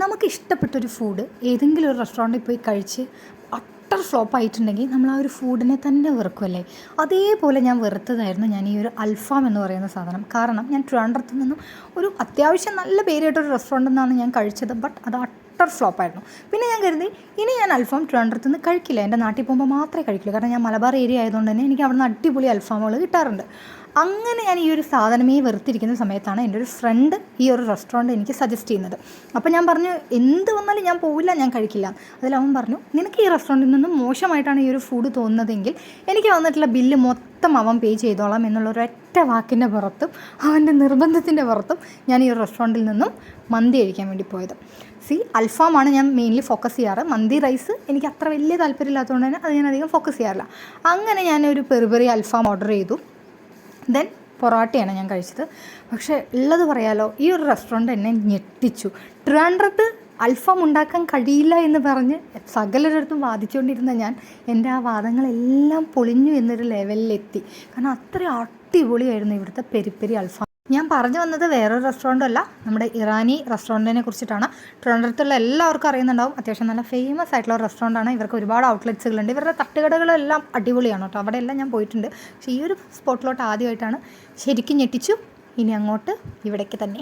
നമുക്ക് ഇഷ്ടപ്പെട്ടൊരു ഫുഡ് ഏതെങ്കിലും ഒരു റെസ്റ്റോറൻറ്റിൽ പോയി കഴിച്ച് അട്ടർ ഫ്ലോപ്പ് ആയിട്ടുണ്ടെങ്കിൽ നമ്മൾ ആ ഒരു ഫുഡിനെ തന്നെ വെറുക്കുമല്ലേ. അതേപോലെ ഞാൻ വെറുത്തതായിരുന്നു ഞാൻ ഈ ഒരു അൽഫാം എന്ന് പറയുന്ന സാധനം. കാരണം ഞാൻ ട്രിവാൻഡ്രത്ത് നിന്നും ഒരു അത്യാവശ്യം നല്ല പേരായിട്ടൊരു റെസ്റ്റോറൻറ്റിൽ നിന്നാണ് ഞാൻ കഴിച്ചത്. ബട്ട് അത് അട്ടർ ഫ്ലോപ്പായിരുന്നു. പിന്നെ ഞാൻ കരുതി ഇനി ഞാൻ അൽഫാം ട്രിവാൻഡ്രത്ത് നിന്ന് കഴിക്കില്ല, എൻ്റെ നാട്ടിൽ പോകുമ്പോൾ മാത്രമേ കഴിക്കുള്ളൂ. കാരണം ഞാൻ മലബാർ ഏരിയ ആയതുകൊണ്ട് തന്നെ എനിക്ക് അവിടുന്ന് അടിപൊളി അൽഫാമുകൾ കിട്ടാറുണ്ട്. അങ്ങനെ ഞാൻ ഈ ഒരു സാധനമേ വെറുത്തിരിക്കുന്ന സമയത്താണ് എൻ്റെ ഒരു ഫ്രണ്ട് ഈ ഒരു റെസ്റ്റോറൻറ്റ് എനിക്ക് സജസ്റ്റ് ചെയ്യുന്നത്. അപ്പോൾ ഞാൻ പറഞ്ഞു എന്ത് വന്നാലും ഞാൻ പോവില്ല, ഞാൻ കഴിക്കില്ല. അതിലവൻ പറഞ്ഞു നിനക്ക് ഈ റെസ്റ്റോറൻറ്റിൽ നിന്നും മോശമായിട്ടാണ് ഈ ഒരു ഫുഡ് തോന്നുന്നതെങ്കിൽ എനിക്ക് വന്നിട്ടുള്ള ബില്ല് മൊത്തം അവൻ പേ ചെയ്തോളാം എന്നുള്ളൊരൊറ്റ വാക്കിൻ്റെ പുറത്തും അവൻ്റെ നിർബന്ധത്തിൻ്റെ പുറത്തും ഞാൻ ഈ ഒരു റെസ്റ്റോറൻറ്റിൽ നിന്നും മന്തി കഴിക്കാൻ വേണ്ടി പോയത്. അൽഫാമാണ് ഞാൻ മെയിൻലി ഫോക്കസ് ചെയ്യാറ്. മന്തി റൈസ് എനിക്ക് അത്ര വലിയ താല്പര്യമില്ലാത്തതുകൊണ്ട് തന്നെ അത് ഞാൻ അധികം ഫോക്കസ് ചെയ്യാറില്ല. അങ്ങനെ ഞാനൊരു പെറി അൽഫാം ഓർഡർ ചെയ്തു. ദെൻ പൊറോട്ടയാണ് ഞാൻ കഴിച്ചത്. പക്ഷേ ഉള്ളത് പറയാലോ, ഈ ഒരു റെസ്റ്റോറൻറ്റ് എന്നെ ഞെട്ടിച്ചു. ട്രിവാൻഡ്രത്ത് അൽഫാം ഉണ്ടാക്കാൻ കഴിയില്ല എന്ന് പറഞ്ഞ് സകലരടുത്തും വാദിച്ചുകൊണ്ടിരുന്ന ഞാൻ എൻ്റെ ആ വാദങ്ങളെല്ലാം പൊളിഞ്ഞു എന്നൊരു ലെവലിലെത്തി. കാരണം അത്രയും അടിപൊളിയായിരുന്നു ഇവിടുത്തെ പെരി അൽഫാം. ഞാൻ പറഞ്ഞു വന്നത് വേറൊരു റെസ്റ്റോറൻറ്റും അല്ല, നമ്മുടെ ഇറാനി റെസ്റ്റോറൻറ്റിനെ കുറിച്ചിട്ടാണ്. ട്രിവാൻഡ്രത്തുള്ള എല്ലാവർക്കും അറിയുന്നുണ്ടാവും, അത്യാവശ്യം നല്ല ഫേമസ് ആയിട്ടുള്ള ഒരു റെസ്റ്റോറൻറ്റാണ്. ഇവർക്ക് ഒരുപാട് ഔട്ട്ലെറ്റ്സുകളുണ്ട്. ഇവരുടെ തട്ടുകടകളെല്ലാം അടിപൊളിയാണ് കേട്ടോ. അവിടെയെല്ലാം ഞാൻ പോയിട്ടുണ്ട്. പക്ഷേ ഈ ഒരു സ്പോട്ടിലോട്ട് ആദ്യമായിട്ടാണ്. ശരിക്കും ഞെട്ടിച്ചു. ഇനി അങ്ങോട്ട് ഇവിടേക്ക് തന്നെ.